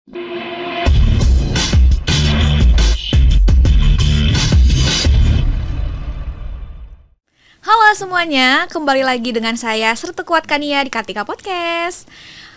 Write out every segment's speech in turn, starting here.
Halo semuanya, kembali lagi dengan saya Sertukuat Kania di Kartika Podcast.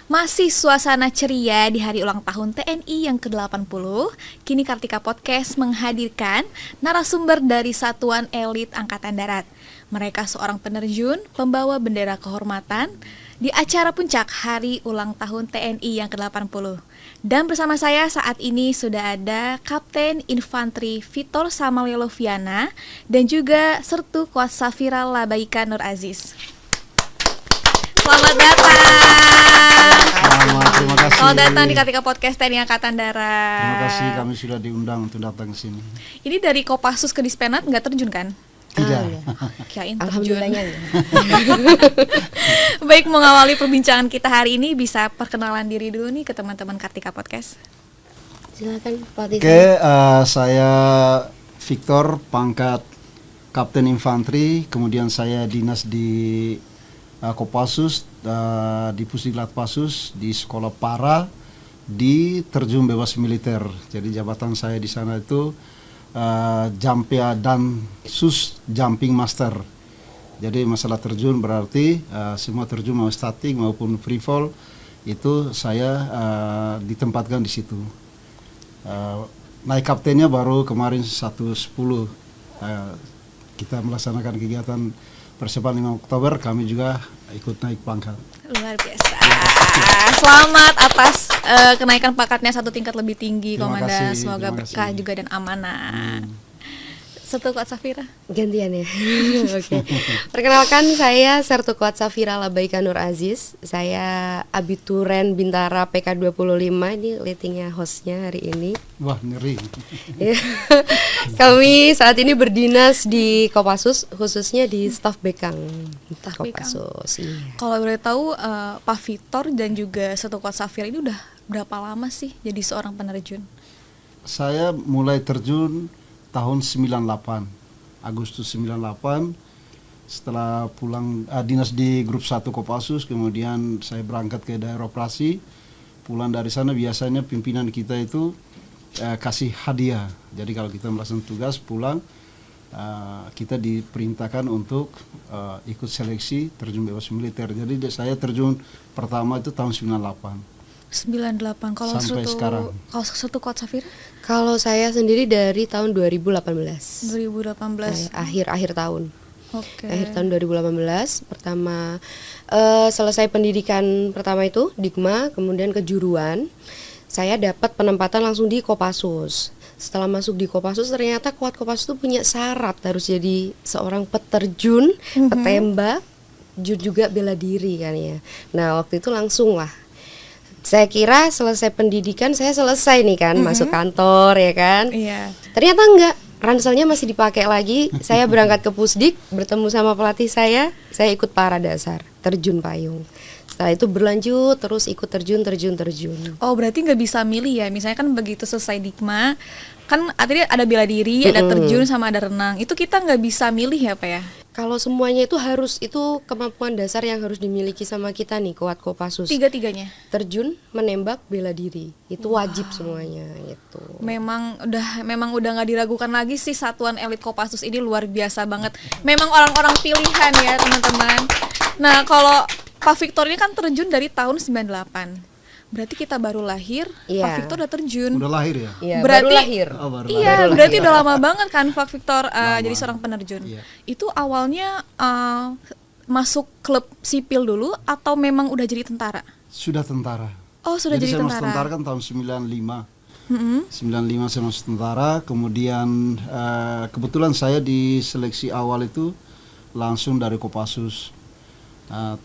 Masih suasana ceria di hari ulang tahun TNI yang ke-80. Kini Kartika Podcast menghadirkan narasumber dari Satuan Elit Angkatan Darat. Mereka seorang penerjun, pembawa bendera kehormatan di acara puncak hari ulang tahun TNI yang ke-80. Dan bersama saya saat ini sudah ada Kapten Infanteri Vitor Samalyeloviana dan juga Sertu Kuat Safira Labaika Nur Aziz. Selamat datang. Terima kasih. Selamat datang di Kartika Podcast TNI Angkatan Darat. Terima kasih, kami sudah diundang untuk datang ke sini. Ini dari Kopassus ke Dispenat nggak terjun kan? Tidak. Kirain terjun. Alhamdulillahnya. Baik, mengawali perbincangan kita hari ini bisa perkenalan diri dulu nih ke teman-teman Kartika Podcast. Silakan Pak Oke, saya Victor, pangkat Kapten Infanteri, kemudian saya dinas di Kopassus, di Pusdiklat Pasus, di Sekolah Para, di Terjun Bebas Militer. Jadi jabatan saya di sana itu Jampia dan Sus Jumping Master. Jadi masalah terjun berarti semua terjun mau statik maupun free fall itu saya ditempatkan di situ. Naik kaptennya baru kemarin 1.10 kita melaksanakan kegiatan persiapan 5 Oktober, kami juga ikut naik pangkat. Luar biasa. Selamat atas kenaikan pangkatnya 1 tingkat lebih tinggi, Terima Komandan. kasih, Semoga terima berkah kasih. juga dan amanah. Sertu Kuat Safira. Gantian ya. Oke. Perkenalkan, saya Sertu Kuat Safira Labaika Nur Aziz. Saya abituren Bintara PK25, ini lightingnya hostnya hari ini. Wah, ngeri. Ya. Kami saat ini berdinas di Kopassus, khususnya di staf Bekang Kopassus. Iya. Kalau boleh tahu Pak Vitor dan juga Sertu Kuat Safira ini udah berapa lama sih jadi seorang penerjun? Saya mulai terjun tahun 98, Agustus 98. Setelah pulang dinas di grup 1 Kopassus, kemudian saya berangkat ke daerah operasi. Pulang dari sana biasanya pimpinan kita itu kasih hadiah. Jadi kalau kita melaksanakan tugas pulang, kita diperintahkan untuk ikut seleksi terjun bebas militer. Jadi saya terjun pertama itu tahun 98. 98. Kalau Sampai sekarang. Kalau Sertu Kuat Safira? Kalau saya sendiri dari tahun 2018. 2018. Akhir tahun. Oke. Akhir tahun 2018 pertama selesai pendidikan pertama itu Dikma, kemudian kejuruan. Saya dapat penempatan langsung di Kopassus. Setelah masuk di Kopassus ternyata Kuat Kopassus itu punya syarat harus jadi seorang peterjun, petembak, juga bela diri kan ya. Nah, waktu itu langsung lah. Saya kira selesai pendidikan saya selesai nih kan, masuk kantor ya kan. Iya. Ternyata enggak, ranselnya masih dipakai lagi. Saya berangkat ke Pusdik, bertemu sama pelatih saya ikut para dasar, terjun payung. Setelah itu berlanjut, terus ikut terjun. Oh, berarti nggak bisa milih ya? Misalnya kan begitu selesai Dikma, kan artinya ada bela diri, ada terjun, sama ada renang. Itu kita nggak bisa milih ya, Pak ya? Kalau semuanya itu harus, itu kemampuan dasar yang harus dimiliki sama kita nih, Kuat Kopassus. Tiga-tiganya? Terjun, menembak, bela diri, itu wajib semuanya gitu. Memang udah nggak diragukan lagi sih, Satuan Elit Kopassus ini luar biasa banget. Memang orang-orang pilihan ya teman-teman. Nah, kalau Pak Victor ini kan terjun dari tahun 98. Berarti kita baru lahir, Iya. Pak Victor udah terjun. Udah lahir ya? Iya, Berarti- baru lahir. Oh, baru Iya, lahir. berarti udah lama banget kan Pak Victor jadi seorang penerjun. Iya. Itu awalnya masuk klub sipil dulu atau memang udah jadi tentara? Sudah tentara. Oh, sudah jadi saya masuk tentara. tentara kan tahun 95. 95 saya masuk tentara, kemudian kebetulan saya di seleksi awal itu langsung dari Kopassus.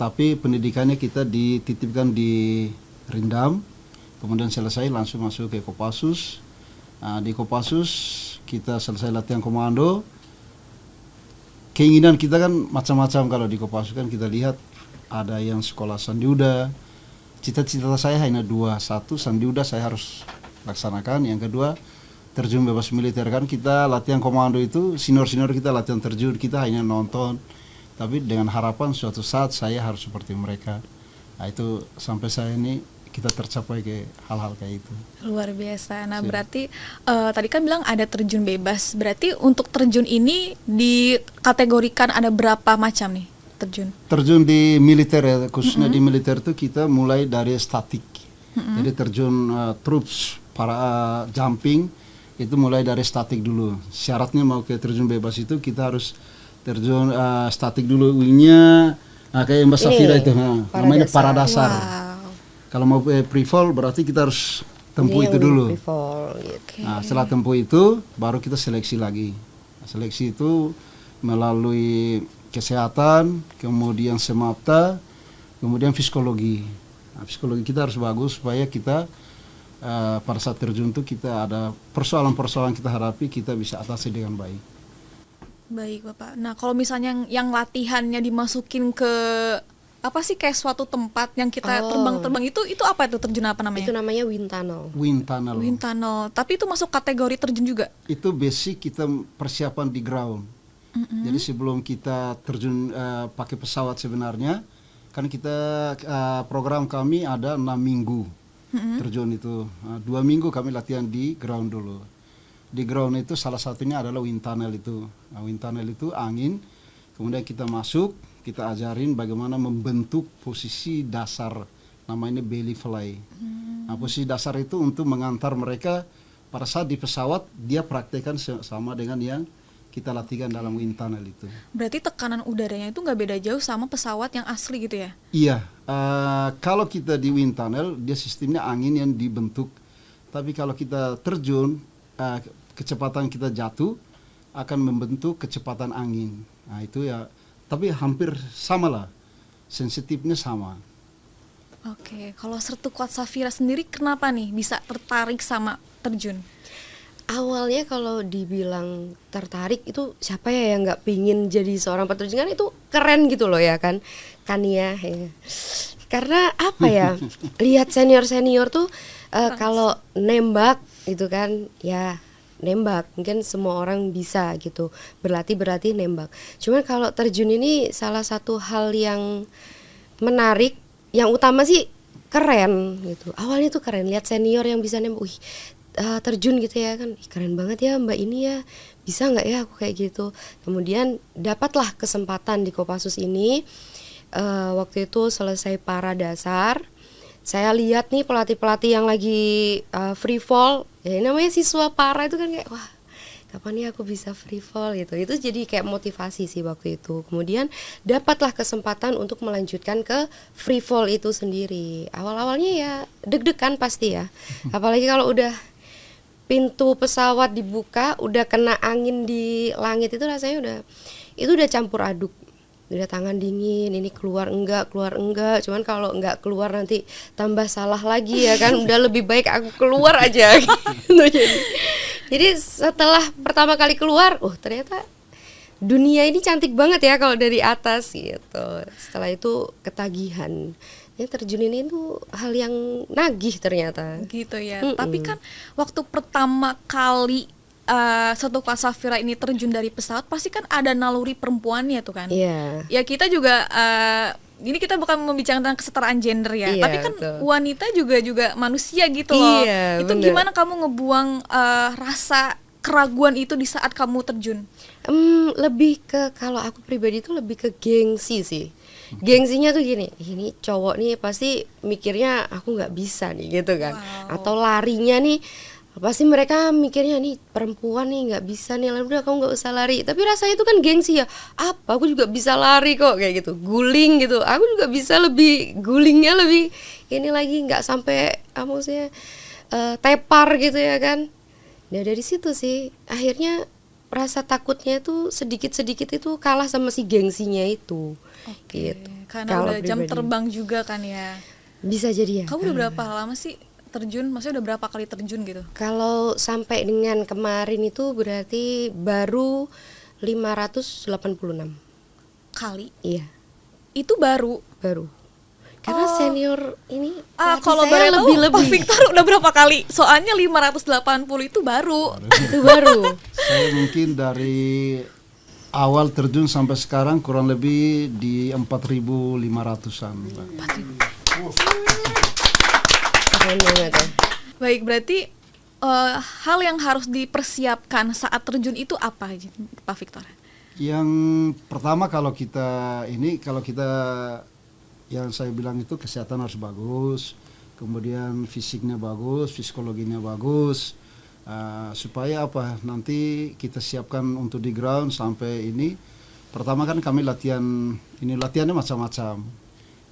Tapi pendidikannya kita dititipkan di Rindam, kemudian selesai langsung masuk ke Kopassus. Di Kopassus kita selesai latihan komando. Keinginan kita kan macam-macam. Kalau di Kopassus kan kita lihat ada yang sekolah Sandiuda. Cita-cita saya hanya 2. 1, Sandiuda saya harus laksanakan. Yang kedua, terjun bebas militer. Kan kita latihan komando itu, senior-senior kita latihan terjun, kita hanya nonton. Tapi dengan harapan suatu saat saya harus seperti mereka. Nah itu sampai saya ini kita tercapai ke hal-hal kayak itu. Luar biasa. Nah, berarti tadi kan bilang ada terjun bebas. Berarti untuk terjun ini dikategorikan ada berapa macam nih terjun? Terjun di militer ya, khususnya di militer itu kita mulai dari statik. Jadi terjun troops para jumping itu mulai dari statik dulu. Syaratnya mau ke terjun bebas itu kita harus terjun statik dulu, wingnya kayak Mbak Safira itu, namanya para dasar. Wow. Kalau mau pre-fall berarti kita harus tempuh itu dulu. Gitu. Nah, setelah tempuh itu baru kita seleksi lagi. Seleksi itu melalui kesehatan, kemudian semapta, kemudian psikologi. Nah, psikologi kita harus bagus supaya kita pada saat terjun itu kita ada persoalan-persoalan kita hadapi, kita bisa atasi dengan baik. Baik Bapak. Nah kalau misalnya yang latihannya dimasukin ke apa sih kayak suatu tempat yang kita terbang-terbang itu apa itu terjun apa namanya? Itu namanya wind tunnel. Wind tunnel. Wind tunnel. Tapi itu masuk kategori terjun juga? Itu basic kita persiapan di ground. Jadi sebelum kita terjun pakai pesawat sebenarnya, kan kita program kami ada 6 minggu terjun itu. 2 minggu kami latihan di ground dulu. Di ground itu salah satunya adalah wind tunnel itu. Nah, wind tunnel itu angin, kemudian kita masuk, kita ajarin bagaimana membentuk posisi dasar, namanya belly fly. Nah, posisi dasar itu untuk mengantar mereka pada saat di pesawat, dia praktekkan sama dengan yang kita latihkan dalam wind tunnel itu. Berarti tekanan udaranya itu nggak beda jauh sama pesawat yang asli gitu ya? Iya, kalau kita di wind tunnel, dia sistemnya angin yang dibentuk. Tapi kalau kita terjun, kecepatan kita jatuh akan membentuk kecepatan angin. Nah itu ya, tapi hampir sama lah, sensitifnya sama. Oke, kalau Sertukuat Safira sendiri kenapa nih bisa tertarik sama terjun? Awalnya kalau dibilang tertarik itu siapa ya yang nggak pingin jadi seorang peterjun, kan itu keren gitu loh ya kan ya. Karena apa ya, lihat senior tuh kalau nembak itu kan ya nembak, mungkin semua orang bisa gitu, berlatih nembak. Cuman kalau terjun ini salah satu hal yang menarik, yang utama sih keren gitu. Awalnya tuh keren, lihat senior yang bisa nembak, terjun gitu ya kan, keren banget ya Mbak ini ya, bisa nggak ya aku kayak gitu. Kemudian dapatlah kesempatan di Kopassus ini, waktu itu selesai para dasar. Saya lihat nih pelatih-pelatih yang lagi free fall, ya namanya siswa para itu kan kayak wah kapan ya aku bisa free fall gitu. Itu jadi kayak motivasi sih waktu itu. Kemudian dapatlah kesempatan untuk melanjutkan ke free fall itu sendiri. Awal-awalnya ya deg-degan pasti ya, apalagi kalau udah pintu pesawat dibuka, udah kena angin di langit, itu rasanya udah campur aduk. Udah tangan dingin, ini keluar enggak, cuman kalau enggak keluar nanti tambah salah lagi ya kan, udah lebih baik aku keluar aja gitu. Jadi setelah pertama kali keluar, ternyata dunia ini cantik banget ya kalau dari atas gitu. Setelah itu ketagihan, ya terjun ini tuh hal yang nagih ternyata. Gitu ya. Tapi kan waktu pertama kali Sertukuat Safira ini terjun dari pesawat, pasti kan ada naluri perempuannya tuh kan. Iya. Ya kita juga ini kita bukan membicarakan kesetaraan gender ya, tapi kan betul. Wanita juga manusia gitu loh. Iya, itu bener. Gimana kamu ngebuang rasa keraguan itu di saat kamu terjun? Lebih ke, kalau aku pribadi tuh lebih ke gengsi sih. Gengsinya tuh gini, ini cowok nih pasti mikirnya aku nggak bisa nih gitu kan. Wow. Atau larinya nih pasti mereka mikirnya nih perempuan nih nggak bisa nih, udah kamu nggak usah lari. Tapi rasanya itu kan gengsi ya, apa aku juga bisa lari kok kayak gitu, guling gitu, aku juga bisa lebih gulingnya lebih ini lagi, nggak sampai maksudnya tepar gitu ya kan. Nah dari situ sih akhirnya rasa takutnya itu sedikit itu kalah sama si gengsinya itu. Oke, gitu. Karena udah jam terbang juga kan ya. Bisa jadi ya. Kamu udah berapa lama sih terjun? Maksudnya udah berapa kali terjun gitu? Kalau sampai dengan kemarin itu berarti baru 586 kali. Iya. Itu baru. Karena senior ini kalau saya lebih. Pak Victor udah berapa kali? Soalnya 580 itu baru. Itu baru. Saya mungkin dari awal terjun sampai sekarang kurang lebih di 4.500-an. 4.000. keren banget ya. Baik, berarti hal yang harus dipersiapkan saat terjun itu apa, Pak Victor? Yang pertama kalau kita yang saya bilang itu kesehatan harus bagus, kemudian fisiknya bagus, psikologinya bagus, supaya apa nanti kita siapkan untuk di ground sampai ini. Pertama kan kami latihannya macam-macam.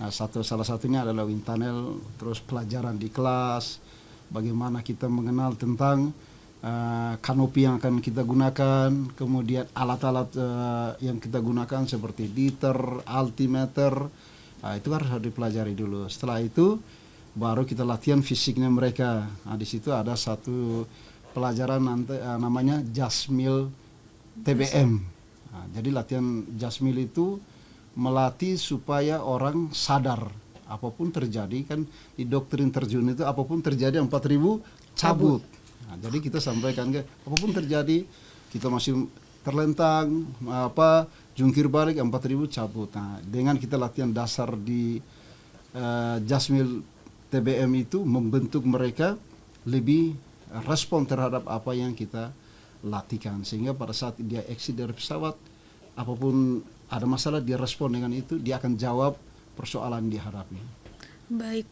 Nah, salah satunya adalah wind tunnel, terus pelajaran di kelas, bagaimana kita mengenal tentang kanopi yang akan kita gunakan, kemudian alat-alat yang kita gunakan seperti diter, altimeter. Nah, itu harus dipelajari dulu. Setelah itu baru kita latihan fisiknya mereka. Nah, di situ ada satu pelajaran namanya Jasmil TBM. Nah, jadi latihan Jasmil itu melatih supaya orang sadar apapun terjadi, kan di doktrin terjun itu apapun terjadi 4.000 cabut. Nah, jadi kita sampaikan apapun terjadi kita masih terlentang jungkir balik 4.000 cabut. Nah, dengan kita latihan dasar di Jasmil TBM itu membentuk mereka lebih respon terhadap apa yang kita latihkan, sehingga pada saat dia exit dari pesawat apapun ada masalah dia respon dengan itu, dia akan jawab persoalan yang dihadapi. Baik,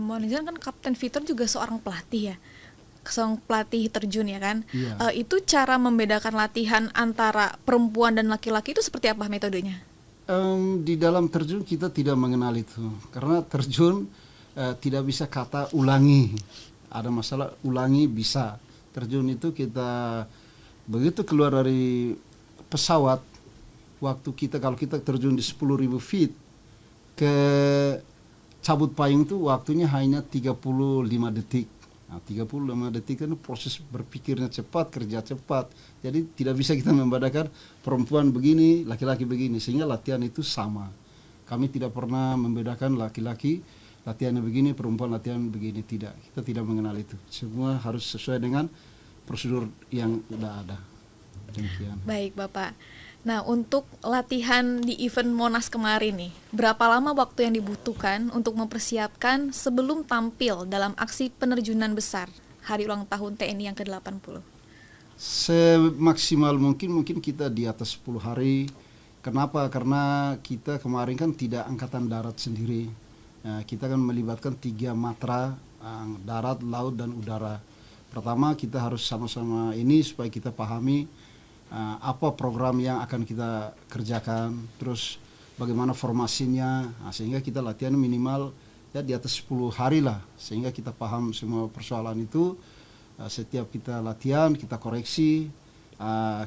mohon izin, kan Kapten Victor juga seorang pelatih ya, seorang pelatih terjun ya kan. Iya. Itu cara membedakan latihan antara perempuan dan laki-laki itu seperti apa metodenya? Di dalam terjun kita tidak mengenal itu, karena terjun tidak bisa kata ulangi. Ada masalah ulangi bisa. Terjun itu kita begitu keluar dari pesawat, waktu kalau kita terjun di 10.000 feet ke cabut payung itu waktunya hanya 35 detik. Nah, 35 detik itu proses berpikirnya cepat, kerja cepat. Jadi tidak bisa kita membedakan perempuan begini, laki-laki begini, sehingga latihan itu sama. Kami tidak pernah membedakan laki-laki latihannya begini, perempuan latihan begini, tidak. Kita tidak mengenal itu. Semua harus sesuai dengan prosedur yang sudah ada. Demikian. Baik, Bapak. Nah, untuk latihan di event Monas kemarin nih, berapa lama waktu yang dibutuhkan untuk mempersiapkan sebelum tampil dalam aksi penerjunan besar hari ulang tahun TNI yang ke-80? Semaksimal mungkin kita di atas 10 hari. Kenapa? Karena kita kemarin kan tidak angkatan darat sendiri. Kita kan melibatkan 3 matra, darat, laut, dan udara. Pertama kita harus sama-sama ini supaya kita pahami apa program yang akan kita kerjakan, terus bagaimana formasinya, sehingga kita latihan minimal ya di atas 10 hari lah, sehingga kita paham semua persoalan itu. Setiap kita latihan, kita koreksi,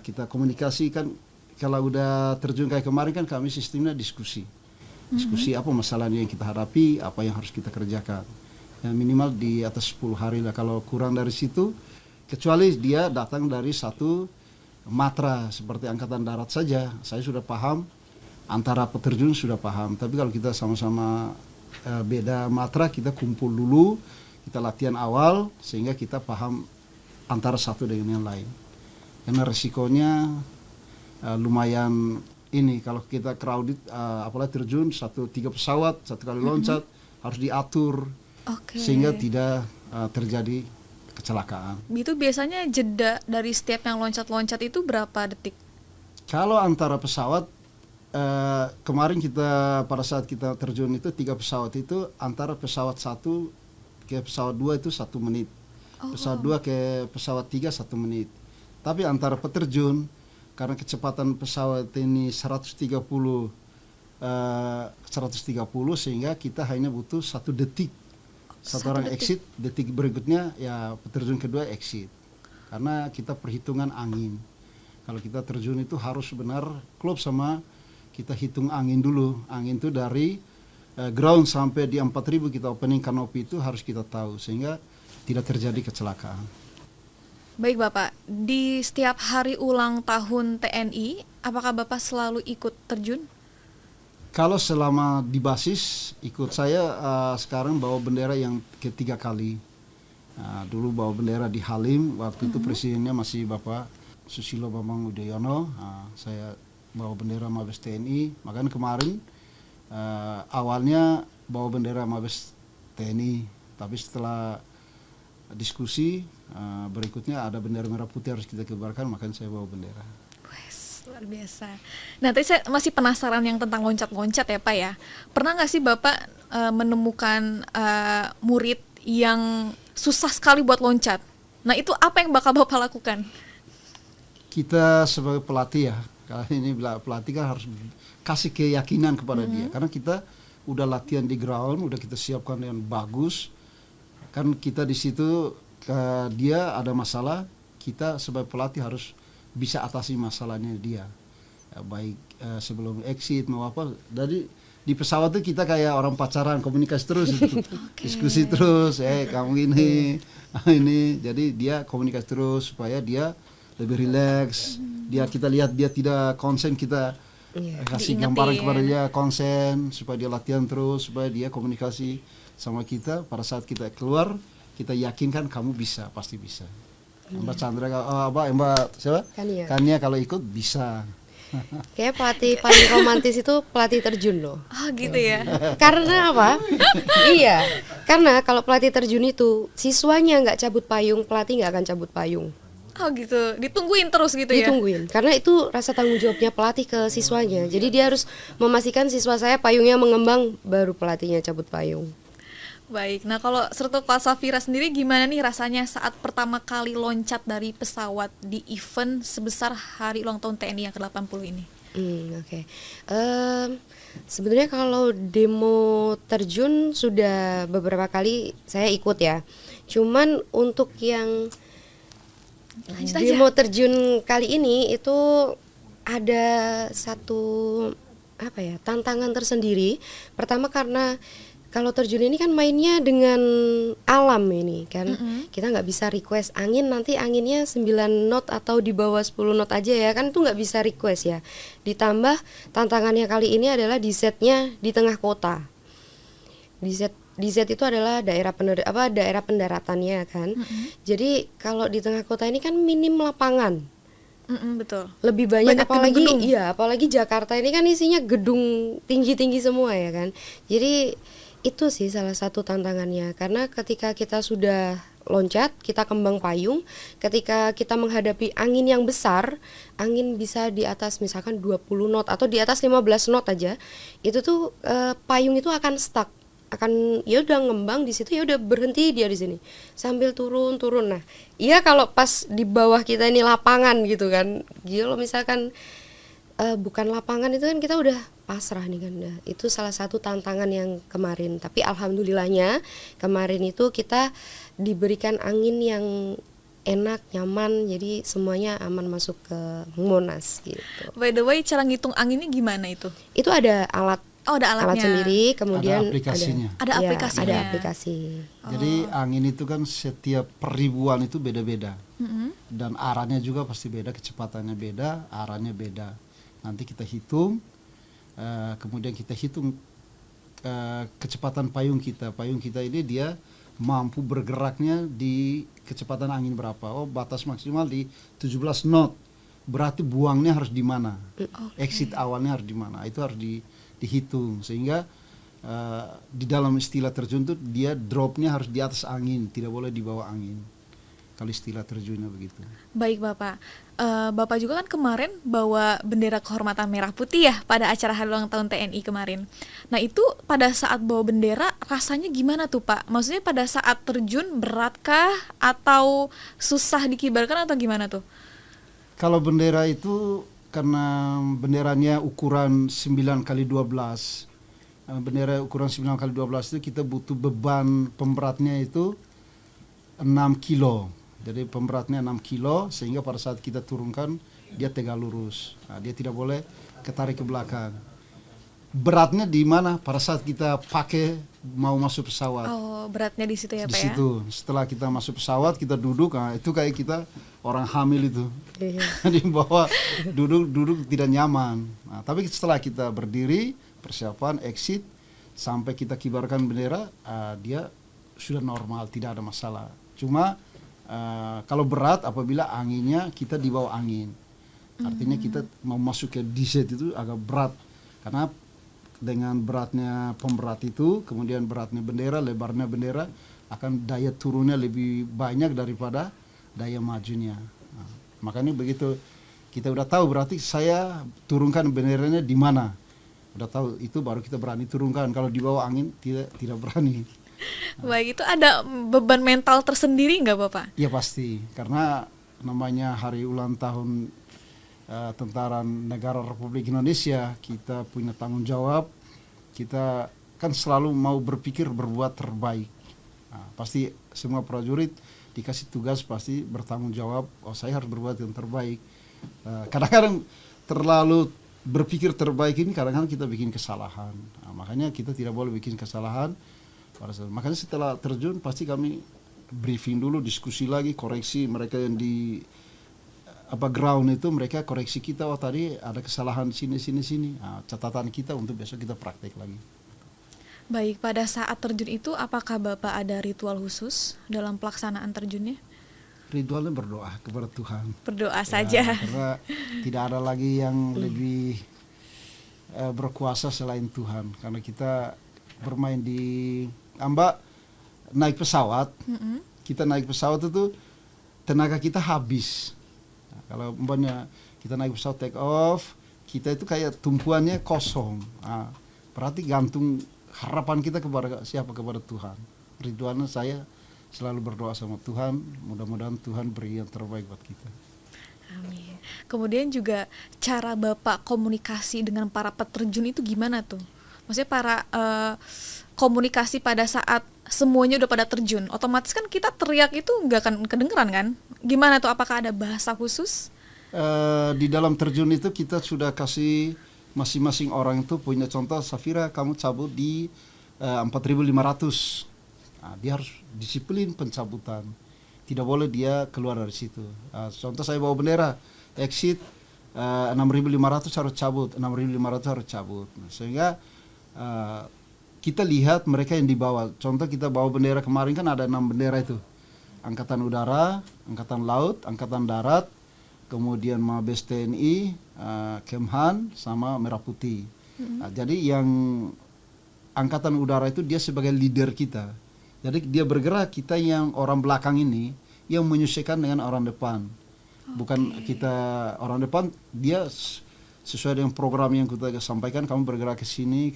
kita komunikasi kan. Kalau udah terjun kayak kemarin kan kami sistemnya diskusi apa masalahnya yang kita hadapi, apa yang harus kita kerjakan. Ya, minimal di atas 10 hari lah. Kalau kurang dari situ, kecuali dia datang dari satu matra seperti angkatan darat saja, saya sudah paham, antara peterjun sudah paham. Tapi kalau kita sama-sama beda matra, kita kumpul dulu, kita latihan awal sehingga kita paham antara satu dengan yang lain. Karena resikonya lumayan ini kalau kita crowded, apalagi terjun 3 pesawat, 1 kali loncat, harus diatur sehingga tidak terjadi kecelakaan. Itu biasanya jeda dari setiap yang loncat-loncat itu berapa detik? Kalau antara pesawat, kemarin kita pada saat kita terjun itu 3 pesawat itu antara pesawat 1 ke pesawat 2 itu 1 menit. Pesawat 2 ke pesawat 3 1 menit. Tapi antara peterjun, karena kecepatan pesawat ini 130 sehingga kita hanya butuh 1 detik. Satu orang exit, detik berikutnya ya peterjun kedua exit. Karena kita perhitungan angin. Kalau kita terjun itu harus benar klop sama kita hitung angin dulu. Angin itu dari ground sampai di 4.000 kita opening kanopi itu harus kita tahu sehingga tidak terjadi kecelakaan. Baik Bapak, di setiap hari ulang tahun TNI, apakah Bapak selalu ikut terjun? Kalau selama di basis ikut, saya sekarang bawa bendera yang ketiga kali. Dulu bawa bendera di Halim, waktu itu presidennya masih Bapak Susilo Bambang Yudhoyono. Saya bawa bendera Mabes TNI, makanya kemarin awalnya bawa bendera Mabes TNI. Tapi setelah diskusi berikutnya ada bendera merah putih harus kita kibarkan, makanya saya bawa bendera. Wes, luar biasa. Nah, tadi saya masih penasaran yang tentang loncat-loncat ya Pak ya. Pernah nggak sih Bapak menemukan murid yang susah sekali buat loncat? Nah, itu apa yang bakal Bapak lakukan? Kita sebagai pelatih ya, kalau ini pelatih kan harus kasih keyakinan kepada dia, karena kita udah latihan di ground, udah kita siapkan dengan bagus, kan kita di situ dia ada masalah, kita sebagai pelatih harus bisa atasi masalahnya dia, ya, baik sebelum exit mau apa. Jadi di pesawat tuh kita kayak orang pacaran, komunikasi terus itu. Diskusi terus, kamu ini, jadi dia komunikasi terus supaya dia lebih rileks. Kita lihat dia tidak konsen, kita kasih gambaran kepada dia konsen supaya dia latihan terus, supaya dia komunikasi sama kita. Pada saat kita keluar, kita yakinkan kamu bisa, pasti bisa. Mbak Chandra, Mbak siapa? Kania kalau ikut bisa. Kayak pelatih paling romantis itu pelatih terjun loh. Oh gitu ya. Karena apa? Iya, karena kalau pelatih terjun itu siswanya nggak cabut payung, pelatih nggak akan cabut payung. Oh gitu, ditungguin terus gitu ya? Ditungguin, karena itu rasa tanggung jawabnya pelatih ke siswanya. Jadi dia harus memastikan siswa saya payungnya mengembang, baru pelatihnya cabut payung. Baik, nah kalau Sertukuat Safira sendiri gimana nih rasanya saat pertama kali loncat dari pesawat di event sebesar hari ulang tahun TNI yang ke-80 ini? Oke. Sebenarnya kalau demo terjun sudah beberapa kali saya ikut ya. Cuman untuk yang demo terjun kali ini itu ada satu tantangan tersendiri. Pertama karena kalau terjun ini kan mainnya dengan alam ini kan. Kita nggak bisa request angin, nanti anginnya 9 knot atau di bawah 10 knot aja ya kan, itu nggak bisa request ya. Ditambah tantangannya kali ini adalah di setnya di tengah kota. Di set itu adalah daerah pendaratannya kan. Jadi kalau di tengah kota ini kan minim lapangan. Betul. Lebih banyak apalagi gedung-gedung. Iya, apalagi Jakarta ini kan isinya gedung tinggi-tinggi semua ya kan. Jadi itu sih salah satu tantangannya, karena ketika kita sudah loncat, kita kembang payung, ketika kita menghadapi angin yang besar, angin bisa di atas misalkan 20 knot atau di atas 15 knot aja, itu tuh payung itu akan stuck, akan ya udah ngembang di situ, ya udah berhenti dia di sini sambil turun. Nah, iya kalau pas di bawah kita ini lapangan gitu kan, kalau misalkan bukan lapangan itu kan kita udah pasrah nih kan. Itu salah satu tantangan yang kemarin, tapi alhamdulillahnya kemarin itu kita diberikan angin yang enak, nyaman, jadi semuanya aman masuk ke Monas gitu. By the way, cara ngitung anginnya gimana itu? Itu ada alat. Oh, ada alatnya. Alat sendiri, kemudian ada aplikasinya. Ada aplikasinya. Ada aplikasi. Jadi angin itu kan setiap peribuan itu beda-beda. Dan arahnya juga pasti beda, kecepatannya beda, arahnya beda. Nanti kita hitung, kemudian kita hitung kecepatan payung kita. Payung kita ini dia mampu bergeraknya di kecepatan angin berapa. Oh, batas maksimal di 17 knot. Berarti buangnya harus di mana? Exit awalnya harus di mana? Itu harus dihitung, sehingga di dalam istilah terjun itu dia dropnya harus di atas angin, tidak boleh di bawah angin. Kalau istilah terjunnya begitu. Baik Bapak, Bapak juga kan kemarin bawa bendera kehormatan merah putih ya pada acara hari ulang tahun TNI kemarin. Nah itu pada saat bawa bendera rasanya gimana tuh Pak? Maksudnya pada saat terjun beratkah atau susah dikibarkan atau gimana tuh? Kalau bendera itu karena benderanya ukuran 9x12, bendera ukuran 9x12 itu kita butuh beban pemberatnya itu 6 kilo. Jadi pemberatnya 6 kilo, sehingga pada saat kita turunkan dia tegak lurus. Nah, dia tidak boleh ketarik ke belakang. Beratnya di mana? Pada saat kita pakai mau masuk pesawat. Oh, beratnya di situ ya Pak ya? Di situ. Setelah kita masuk pesawat, kita duduk, nah, itu kayak kita orang hamil itu. Di bawah duduk tidak nyaman. Nah, tapi setelah kita berdiri, persiapan exit sampai kita kibarkan bendera, dia sudah normal, tidak ada masalah. Cuma kalau berat apabila anginnya kita di bawah angin, artinya kita mau masuk ke desert itu agak berat, karena dengan beratnya pemberat itu, kemudian beratnya bendera, lebarnya bendera, akan daya turunnya lebih banyak daripada daya majunya. Nah, makanya begitu kita udah tahu berarti saya turunkan benderanya di mana. Udah tahu itu baru kita berani turunkan. Kalau di bawah angin tidak berani. Baik, itu ada beban mental tersendiri nggak Bapak? Ya pasti, karena namanya hari ulang tahun Tentara Negara Republik Indonesia, kita punya tanggung jawab. Kita kan selalu mau berpikir berbuat terbaik. Nah, pasti semua prajurit dikasih tugas pasti bertanggung jawab. Oh, saya harus berbuat yang terbaik. Kadang-kadang terlalu berpikir terbaik ini kadang-kadang kita bikin kesalahan. Nah, makanya kita tidak boleh bikin kesalahan. Makanya setelah terjun pasti kami briefing dulu, diskusi lagi, koreksi mereka yang di ground itu, mereka koreksi kita, oh tadi ada kesalahan sini. Nah, catatan kita untuk besok kita praktek lagi. Baik, pada saat terjun itu apakah Bapak ada ritual khusus dalam pelaksanaan terjunnya? Ritualnya berdoa kepada Tuhan. Berdoa saja. Karena tidak ada lagi yang lebih berkuasa selain Tuhan. Karena kita bermain di naik pesawat. Kita naik pesawat itu tenaga kita habis. Nah, kalau umpamanya kita naik pesawat take off, kita itu kayak tumpuannya kosong. Nah, berarti gantung harapan kita kepada siapa? Kepada Tuhan. Ritualnya saya selalu berdoa sama Tuhan, mudah-mudahan Tuhan beri yang terbaik buat kita. Amin. Kemudian juga cara Bapak komunikasi dengan para peterjun itu gimana tuh? Maksudnya komunikasi pada saat semuanya udah pada terjun, otomatis kan kita teriak itu nggak akan kedengeran kan? Gimana tuh? Apakah ada bahasa khusus? Di dalam terjun itu kita sudah kasih masing-masing orang itu punya contoh. Safira, kamu cabut di 4.500. Nah, dia harus disiplin pencabutan. Tidak boleh dia keluar dari situ. Contoh saya bawa bendera, exit 6.500 harus cabut, 6.500 harus cabut. Nah, sehingga kita lihat mereka yang dibawa. Contoh kita bawa bendera kemarin kan ada 6 bendera itu. Angkatan Udara, Angkatan Laut, Angkatan Darat, kemudian Mabes TNI, Kemhan, sama Merah Putih. Nah, jadi yang Angkatan Udara itu dia sebagai leader kita. Jadi dia bergerak, kita yang orang belakang ini yang menyesuaikan dengan orang depan. Bukan kita orang depan, dia sesuai dengan program yang kita sampaikan, kamu bergerak ke sini.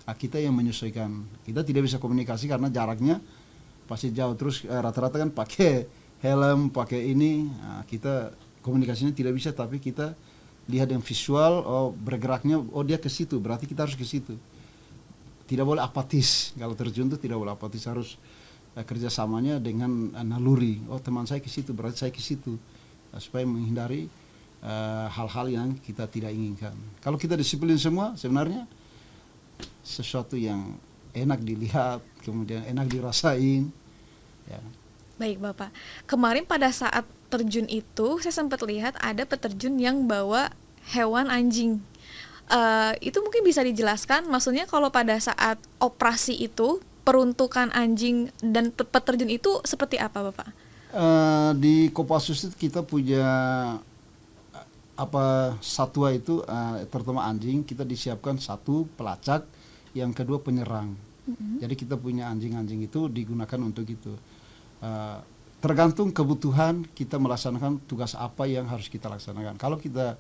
Nah, kita yang menyesuaikan. Kita tidak bisa komunikasi karena jaraknya pasti jauh. Terus rata-rata kan pakai helm, pakai ini. Nah, kita komunikasinya tidak bisa, tapi kita lihat yang visual, oh bergeraknya, oh dia ke situ, berarti kita harus ke situ. Tidak boleh apatis. Kalau terjun itu tidak boleh apatis, harus kerjasamanya dengan naluri. Oh teman saya ke situ, berarti saya ke situ. Supaya menghindari hal-hal yang kita tidak inginkan. Kalau kita disiplin semua, sebenarnya sesuatu yang enak dilihat, kemudian enak dirasain. Ya. Baik Bapak, kemarin pada saat terjun itu saya sempat lihat ada peterjun yang bawa hewan anjing. Itu mungkin bisa dijelaskan, maksudnya kalau pada saat operasi itu peruntukan anjing dan peterjun itu seperti apa Bapak? Di Kopassus itu kita punya satwa itu, terutama anjing, kita disiapkan satu pelacak, yang kedua penyerang. Jadi kita punya anjing-anjing itu digunakan untuk itu. Tergantung kebutuhan kita melaksanakan tugas apa yang harus kita laksanakan. Kalau kita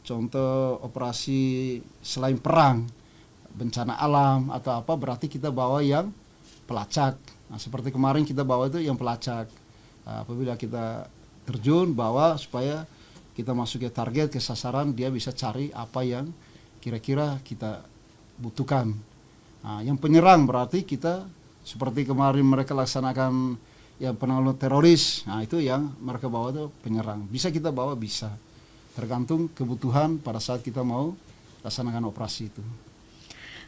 contoh operasi selain perang, bencana alam atau apa, berarti kita bawa yang pelacak. Nah, seperti kemarin kita bawa itu yang pelacak. Apabila kita terjun, bawa supaya kita masuk ke target, ke sasaran, dia bisa cari apa yang kira-kira kita butuhkan. Nah, yang penyerang berarti kita seperti kemarin mereka laksanakan yang penanggulangan teroris. Nah, itu yang mereka bawa itu penyerang. Bisa kita bawa, bisa. Tergantung kebutuhan pada saat kita mau laksanakan operasi itu.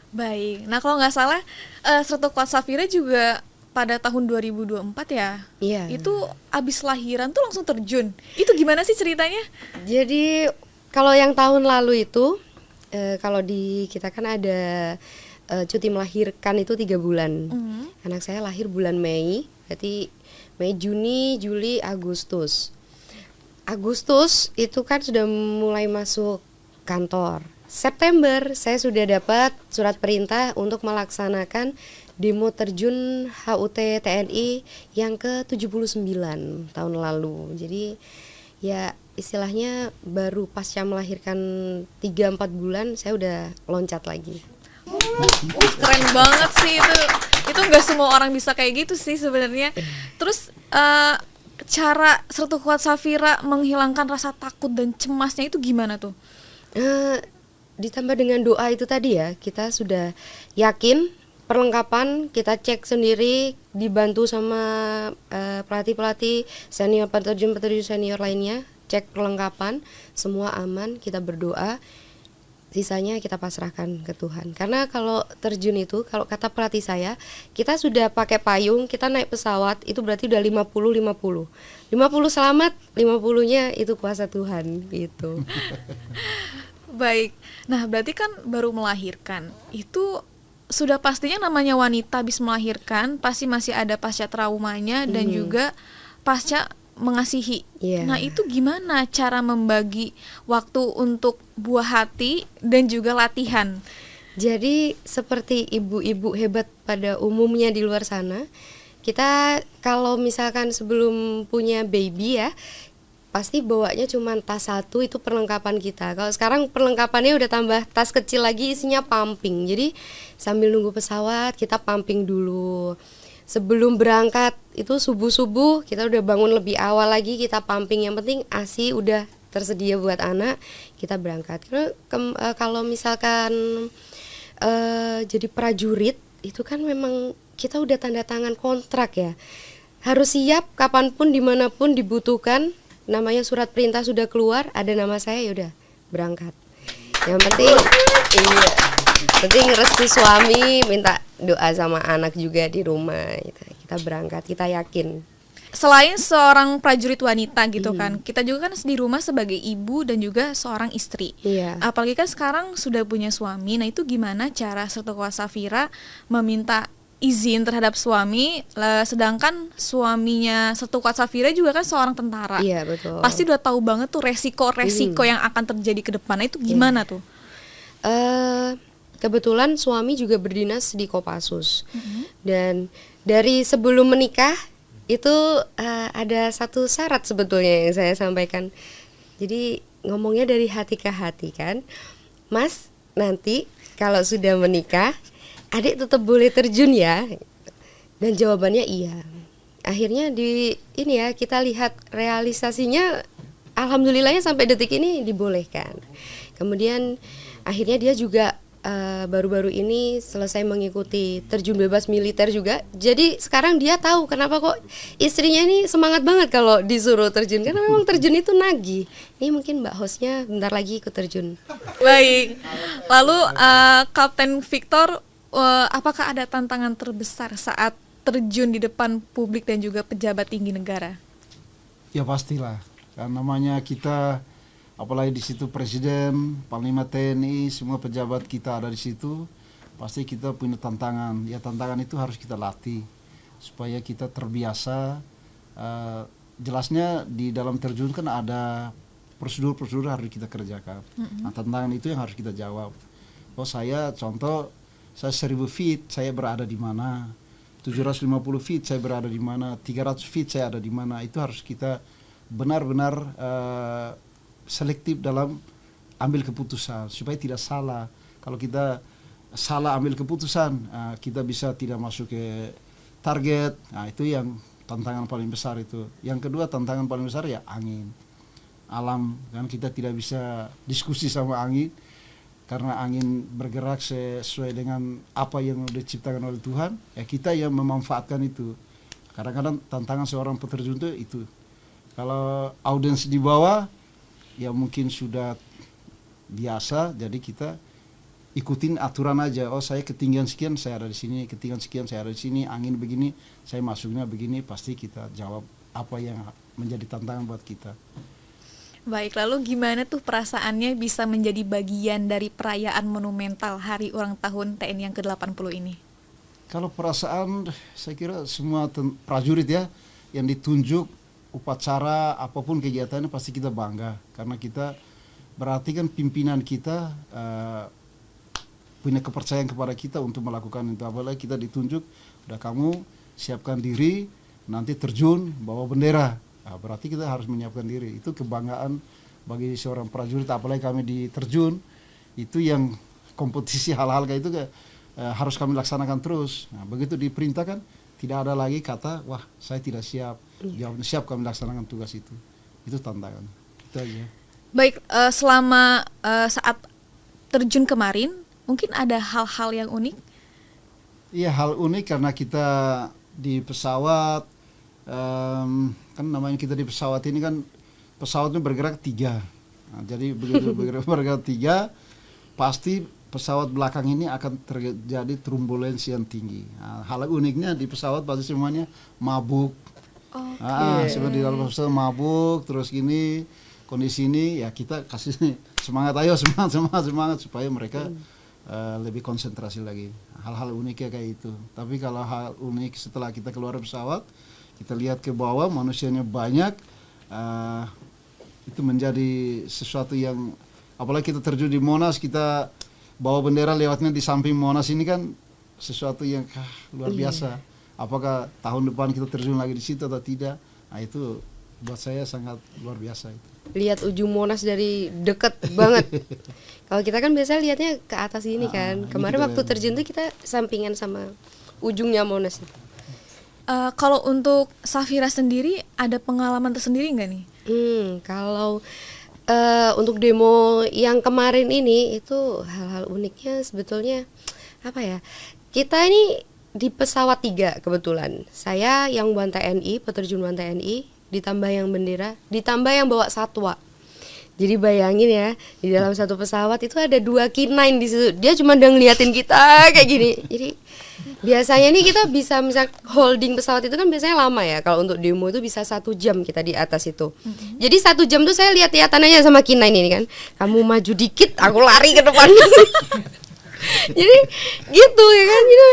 Baik, nah kalau nggak salah Sertukuat Safira juga pada tahun 2024 ya? Iya. Itu abis lahiran tuh langsung terjun. Itu gimana sih ceritanya? Jadi kalau yang tahun lalu itu, kalau di kita kan ada cuti melahirkan itu 3 bulan. Anak saya lahir bulan Mei, berarti Mei, Juni, Juli, Agustus. Agustus itu kan sudah mulai masuk kantor. September saya sudah dapat surat perintah untuk melaksanakan demo terjun HUT TNI yang ke-79 tahun lalu. Jadi ya istilahnya baru pasca melahirkan 3-4 bulan saya udah loncat lagi. Keren banget sih itu nggak semua orang bisa kayak gitu sih sebenarnya. Terus cara Sertukuat Safira menghilangkan rasa takut dan cemasnya itu gimana tuh? Ditambah dengan doa itu tadi ya, kita sudah yakin perlengkapan kita cek sendiri, dibantu sama pelatih-pelatih senior, peterjun senior lainnya, cek perlengkapan semua aman, kita berdoa, sisanya kita pasrahkan ke Tuhan. Karena kalau terjun itu, kalau kata pelatih saya, kita sudah pakai payung, kita naik pesawat, itu berarti udah 50-50 selamat, 50-nya itu kuasa Tuhan gitu. Baik, nah berarti kan baru melahirkan, itu sudah pastinya namanya wanita habis melahirkan pasti masih ada pasca traumanya dan juga pasca mengasihi. Nah itu gimana cara membagi waktu untuk buah hati dan juga latihan? Jadi seperti ibu-ibu hebat pada umumnya di luar sana, kita kalau misalkan sebelum punya baby ya, pasti bawanya cuma tas satu, itu perlengkapan kita. Kalau sekarang perlengkapannya udah tambah tas kecil lagi, isinya pumping. Jadi sambil nunggu pesawat kita pumping dulu. Sebelum berangkat itu subuh-subuh kita udah bangun lebih awal lagi, kita pumping. Yang penting ASI udah tersedia buat anak, kita berangkat. Karena kalau misalkan jadi prajurit itu kan memang kita udah tanda tangan kontrak ya, harus siap kapanpun dimanapun dibutuhkan. Namanya surat perintah sudah keluar, ada nama saya, yaudah berangkat. Yang penting penting restu suami, minta doa sama anak juga di rumah gitu. Kita berangkat, kita yakin. Selain seorang prajurit wanita gitu kan, kita juga kan di rumah sebagai ibu dan juga seorang istri. Apalagi kan sekarang sudah punya suami. Nah itu gimana cara Sertukuat Safira meminta izin terhadap suami, sedangkan suaminya Sertukuat Safira juga kan seorang tentara. Iya betul. Pasti udah tahu banget tuh resiko yang akan terjadi ke depan. Itu gimana tuh? Kebetulan suami juga berdinas di Kopassus. Dan dari sebelum menikah itu ada satu syarat sebetulnya yang saya sampaikan. Jadi ngomongnya dari hati ke hati kan, Mas nanti kalau sudah menikah adik tetap boleh terjun ya. Dan jawabannya iya. Akhirnya kita lihat realisasinya, alhamdulillahnya sampai detik ini dibolehkan. Kemudian akhirnya dia juga baru-baru ini selesai mengikuti terjun bebas militer juga. Jadi sekarang dia tahu kenapa kok istrinya ini semangat banget kalau disuruh terjun, karena memang terjun itu nagih. Ini mungkin Mbak hostnya bentar lagi ikut terjun. Baik. Lalu Kapten Victor, apakah ada tantangan terbesar saat terjun di depan publik dan juga pejabat tinggi negara? Ya pastilah, kan namanya kita, apalagi di situ Presiden, Panglima TNI, semua pejabat kita ada di situ, pasti kita punya tantangan. Ya tantangan itu harus kita latih supaya kita terbiasa. Jelasnya di dalam terjun kan ada prosedur-prosedur harus kita kerjakan. Nah, tantangan itu yang harus kita jawab. Saya 1000 feet saya berada di mana, 750 feet saya berada di mana, 300 feet saya ada di mana. Itu harus kita benar-benar selektif dalam ambil keputusan supaya tidak salah. Kalau kita salah ambil keputusan, kita bisa tidak masuk ke target. Nah itu yang tantangan paling besar itu. Yang kedua tantangan paling besar ya angin, alam kan, kita tidak bisa diskusi sama angin karena angin bergerak sesuai dengan apa yang diciptakan oleh Tuhan. Ya kita yang memanfaatkan itu. Kadang-kadang tantangan seorang peterjun itu kalau audiens di bawah ya mungkin sudah biasa, jadi kita ikutin aturan aja. Saya ketinggian sekian saya ada di sini, ketinggian sekian saya ada di sini, angin begini saya masuknya begini. Pasti kita jawab apa yang menjadi tantangan buat kita. Baik, lalu gimana tuh perasaannya bisa menjadi bagian dari perayaan monumental Hari Ulang Tahun TNI yang ke-80 ini? Kalau perasaan, saya kira semua prajurit ya yang ditunjuk upacara apapun kegiatannya pasti kita bangga, karena kita berarti kan pimpinan kita punya kepercayaan kepada kita untuk melakukan itu. Apalagi kita ditunjuk, udah kamu siapkan diri, nanti terjun bawa bendera. Nah, berarti kita harus menyiapkan diri. Itu kebanggaan bagi seorang prajurit, apalagi kami diterjun. Itu yang kompetisi hal-hal kayak itu harus kami laksanakan terus. Nah, begitu diperintahkan, tidak ada lagi kata, wah saya tidak siap. Jawabnya siap, kami laksanakan tugas itu. Itu tantangan. Itu aja. Baik, selama saat terjun kemarin, mungkin ada hal-hal yang unik? Iya, hal unik karena kita di pesawat, kan namanya kita di pesawat ini kan, pesawatnya bergerak 3. Nah, jadi begitu bergerak 3, pasti pesawat belakang ini akan terjadi turbulensi yang tinggi. Nah, hal uniknya di pesawat pasti semuanya mabuk. Seperti di dalam pesawat mabuk, terus gini, kondisi ini ya kita kasih semangat, ayo semangat supaya mereka lebih konsentrasi lagi. Hal-hal uniknya kayak itu. Tapi kalau hal unik setelah kita keluar pesawat, kita lihat ke bawah, manusianya banyak, itu menjadi sesuatu yang, apalagi kita terjun di Monas, kita bawa bendera lewatnya di samping Monas ini kan sesuatu yang luar biasa. Apakah tahun depan kita terjun lagi di situ atau tidak? Nah, itu buat saya sangat luar biasa itu. Lihat ujung Monas dari dekat banget. Kalau kita kan biasa lihatnya ke atas ini kan. Kemarin waktu terjun tuh kita sampingan sama ujungnya Monas. Kalau untuk Safira sendiri ada pengalaman tersendiri nggak nih? Kalau untuk demo yang kemarin ini itu hal-hal uniknya sebetulnya apa ya? Kita ini di pesawat 3 kebetulan. Saya yang Wan TNI, peterjun Wan TNI, ditambah yang bendera, ditambah yang bawa satwa. Jadi bayangin ya, di dalam satu pesawat itu ada 2 K9 di situ. Dia cuma udah ngeliatin kita kayak gini. Jadi biasanya nih kita bisa misal holding pesawat itu kan biasanya lama ya. Kalau untuk demo itu bisa 1 jam kita di atas itu. Jadi 1 jam tuh saya lihat-lihatan aja sama K9 ini kan. Kamu maju dikit, aku lari ke depan. Jadi gitu ya kan. Gitu.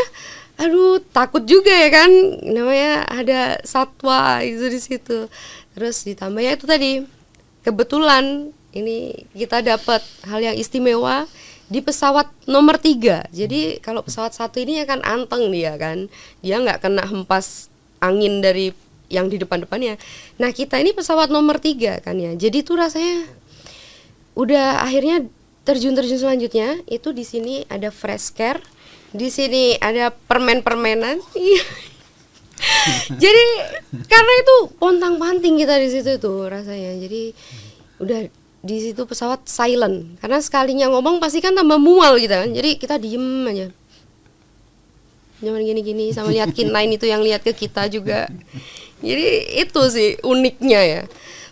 Aduh, takut juga ya kan, namanya ada satwa itu di situ. Terus ditambah ya itu tadi, kebetulan ini kita dapat hal yang istimewa di pesawat nomor 3. Jadi kalau pesawat 1 ini akan anteng dia kan, dia nggak kena hempas angin dari yang di depan-depannya. Nah kita ini pesawat nomor 3 kan ya, jadi tuh rasanya udah akhirnya terjun selanjutnya itu di sini ada fresh care. Di sini ada permen-permenan. Jadi karena itu pontang-panting kita di situ tuh rasanya. Jadi udah di situ pesawat silent. Karena sekalinya ngomong pasti kan tambah mual gitu kan. Jadi kita diem aja. Jangan gini-gini sama lihat K9 itu yang lihat ke kita juga. Jadi itu sih uniknya ya.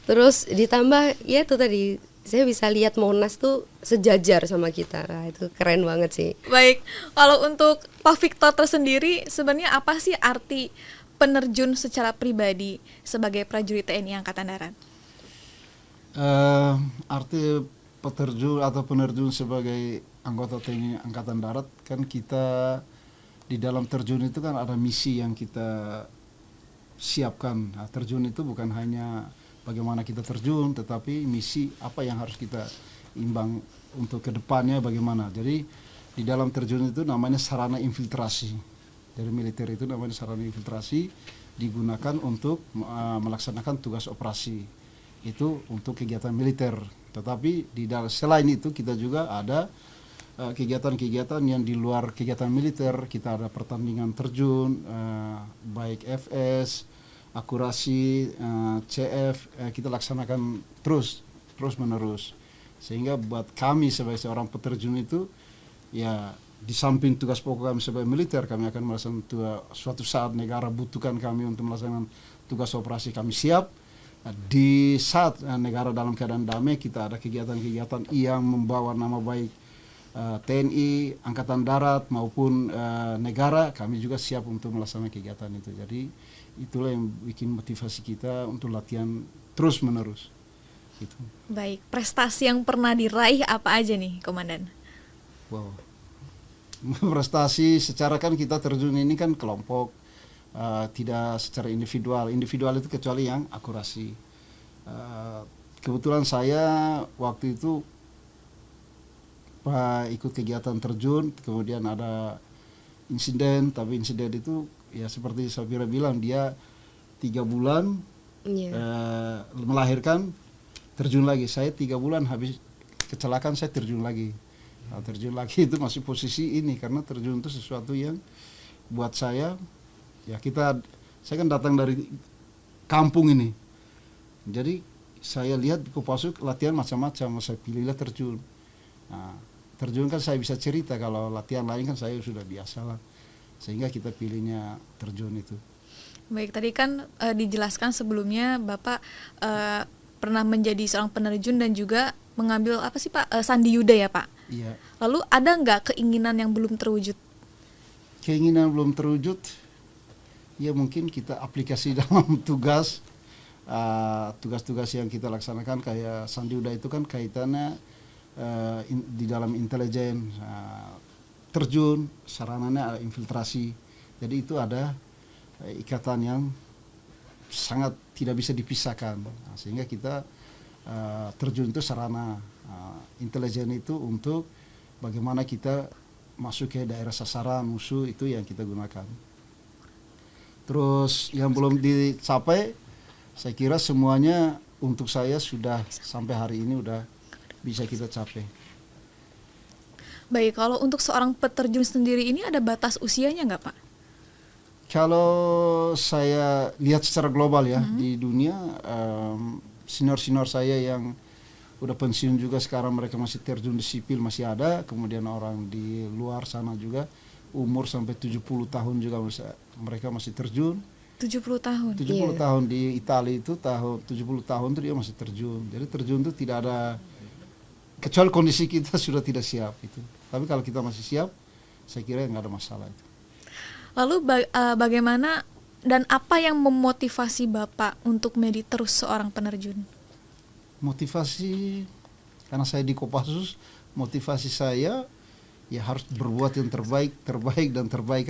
Terus ditambah ya itu tadi saya bisa lihat Monas tuh sejajar sama kita. Nah, itu keren banget sih. Baik, kalau untuk Pak Victor tersendiri, sebenarnya apa sih arti penerjun secara pribadi sebagai prajurit TNI Angkatan Darat? Arti peterjun atau penerjun sebagai anggota TNI Angkatan Darat kan kita di dalam terjun itu kan ada misi yang kita siapkan. Nah, terjun itu bukan hanya bagaimana kita terjun, tetapi misi apa yang harus kita imbang untuk kedepannya bagaimana. Jadi di dalam terjun itu namanya sarana infiltrasi. Dari militer itu namanya sarana infiltrasi, digunakan untuk melaksanakan tugas operasi. Itu untuk kegiatan militer. Tetapi selain itu kita juga ada kegiatan-kegiatan yang di luar kegiatan militer. Kita ada pertandingan terjun, baik FS, akurasi, CF, kita laksanakan terus menerus. Sehingga buat kami sebagai seorang peterjun itu ya di samping tugas pokok kami sebagai militer, kami akan melaksanakan suatu saat negara butuhkan kami untuk melaksanakan tugas operasi, kami siap. Di saat negara dalam keadaan damai, kita ada kegiatan-kegiatan yang membawa nama baik TNI, Angkatan Darat maupun negara, kami juga siap untuk melaksanakan kegiatan itu. Jadi itulah yang bikin motivasi kita untuk latihan terus menerus gitu. Baik, prestasi yang pernah diraih apa aja nih, Komandan? Wow, prestasi secara kan kita terjun ini kan kelompok, tidak secara individual itu kecuali yang akurasi. Kebetulan saya waktu itu ikut kegiatan terjun, kemudian ada insiden, tapi insiden itu ya seperti Safira bilang, dia 3 bulan melahirkan, terjun lagi. Saya 3 bulan habis kecelakaan saya terjun lagi. Nah, terjun lagi itu masih posisi ini, karena terjun itu sesuatu yang buat saya, ya saya kan datang dari kampung ini, jadi saya lihat di Kopassus latihan macam-macam, saya pilihlah terjun. Nah, terjun kan saya bisa cerita, kalau latihan lain kan saya sudah biasa lah, sehingga kita pilihnya terjun itu. Baik, tadi kan dijelaskan sebelumnya Bapak pernah menjadi seorang penerjun dan juga mengambil apa sih Pak, Sandi Yuda ya Pak? Iya. Lalu ada nggak keinginan yang belum terwujud? Keinginan belum terwujud, ya mungkin kita aplikasi dalam tugas-tugas yang kita laksanakan. Kayak Sandi Yuda itu kan kaitannya di dalam intelijen, terjun, sarananya infiltrasi. Jadi itu ada ikatan yang sangat tidak bisa dipisahkan. Nah, sehingga kita terjun itu sarana, intelijen itu untuk bagaimana kita masuk ke daerah sasaran musuh, itu yang kita gunakan. Terus yang belum dicapai, saya kira semuanya untuk saya sudah sampai hari ini udah bisa kita capai. Baik, kalau untuk seorang peterjun sendiri ini ada batas usianya nggak Pak? Kalau saya lihat secara global ya, di dunia, senior-senior saya yang udah pensiun juga sekarang mereka masih terjun di sipil masih ada, kemudian orang di luar sana juga umur sampai 70 tahun juga mereka masih terjun. 70 tahun? 70 tahun di Italia itu 70 tahun itu dia masih terjun. Jadi terjun itu tidak ada, kecuali kondisi kita sudah tidak siap itu. Tapi kalau kita masih siap, saya kira nggak ada masalah itu. Lalu bagaimana dan apa yang memotivasi Bapak untuk menjadi terus seorang penerjun? Motivasi, karena saya di Kopassus, motivasi saya ya harus berbuat yang terbaik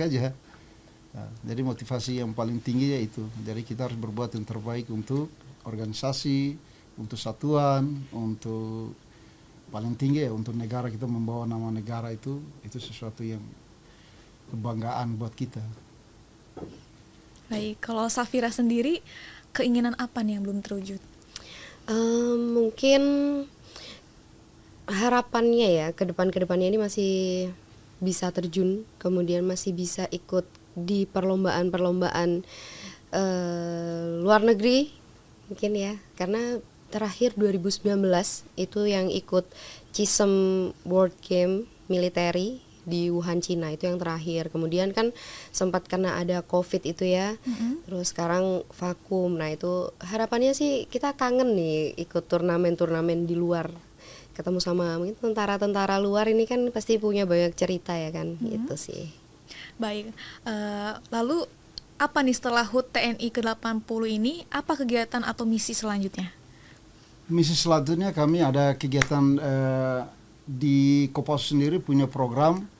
aja. Nah, jadi motivasi yang paling tinggi ya itu. Jadi kita harus berbuat yang terbaik untuk organisasi, untuk satuan, untuk paling tinggi ya untuk negara. Kita membawa nama negara itu sesuatu yang kebanggaan buat kita. Baik, kalau Safira sendiri keinginan apa nih yang belum terwujud? Mungkin harapannya ya ke depannya ini masih bisa terjun, kemudian masih bisa ikut di perlombaan luar negeri mungkin ya, karena terakhir 2019 itu yang ikut CISM World Game Military di Wuhan, Cina, itu yang terakhir. Kemudian kan sempat kena ada COVID itu ya, terus sekarang vakum. Nah itu harapannya sih kita kangen nih ikut turnamen-turnamen di luar, ketemu sama mungkin tentara-tentara luar, ini kan pasti punya banyak cerita ya kan, itu sih. Baik, lalu apa nih setelah HUT TNI ke-80 ini, apa kegiatan atau misi selanjutnya? Misi selanjutnya kami ada kegiatan di Kopassus sendiri punya program.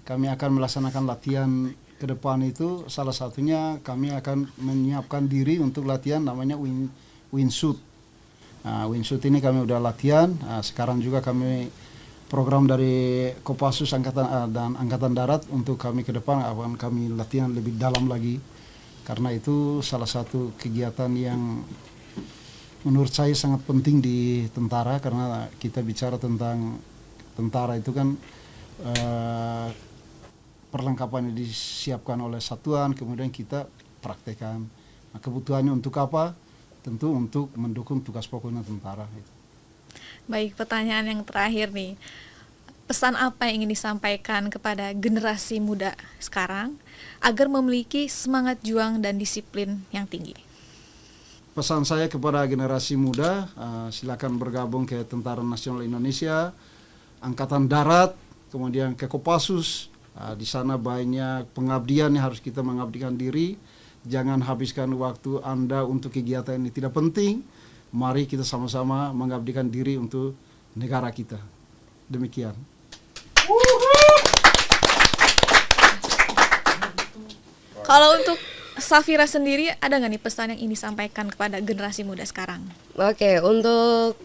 Kami akan melaksanakan latihan ke depan itu, salah satunya kami akan menyiapkan diri untuk latihan namanya wingsuit. Nah, wingsuit ini kami udah latihan. Nah, sekarang juga kami program dari Kopassus dan Angkatan Darat untuk kami ke depan akan kami latihan lebih dalam lagi. Karena itu salah satu kegiatan yang menurut saya sangat penting di tentara, karena kita bicara tentang tentara itu kan perlengkapan yang disiapkan oleh satuan, kemudian kita praktekkan. Nah, kebutuhannya untuk apa? Tentu untuk mendukung tugas pokoknya tentara. Baik, pertanyaan yang terakhir nih. Pesan apa yang ingin disampaikan kepada generasi muda sekarang agar memiliki semangat juang dan disiplin yang tinggi? Pesan saya kepada generasi muda, silakan bergabung ke Tentara Nasional Indonesia, Angkatan Darat, kemudian ke Kopassus. Di sana banyak pengabdian yang harus kita mengabdikan diri. Jangan habiskan waktu Anda untuk kegiatan ini tidak penting. Mari kita sama-sama mengabdikan diri untuk negara kita. Demikian. Kalau untuk Safira sendiri ada nggak nih pesan yang ingin disampaikan kepada generasi muda sekarang? Oke, untuk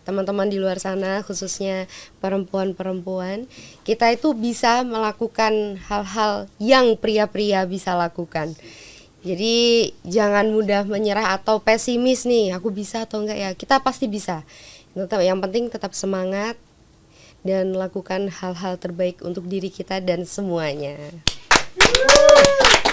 teman-teman di luar sana, khususnya perempuan-perempuan, kita itu bisa melakukan hal-hal yang pria-pria bisa lakukan. Jadi jangan mudah menyerah atau pesimis nih, aku bisa atau enggak ya, kita pasti bisa. Yang penting tetap semangat dan lakukan hal-hal terbaik untuk diri kita dan semuanya.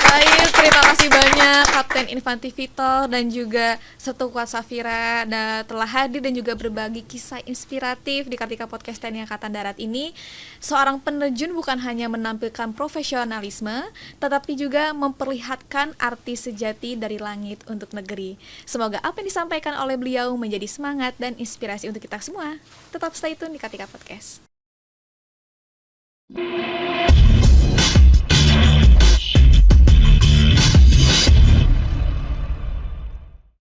Baik, terima kasih banyak Kapten Infanti Victor dan juga Setukuat Safira telah hadir dan juga berbagi kisah inspiratif di Kartika Podcast TNI Angkatan Darat ini. Seorang penerjun bukan hanya menampilkan profesionalisme, tetapi juga memperlihatkan arti sejati dari langit untuk negeri. Semoga apa yang disampaikan oleh beliau menjadi semangat dan inspirasi untuk kita semua. Tetap stay tune di Kartika Podcast.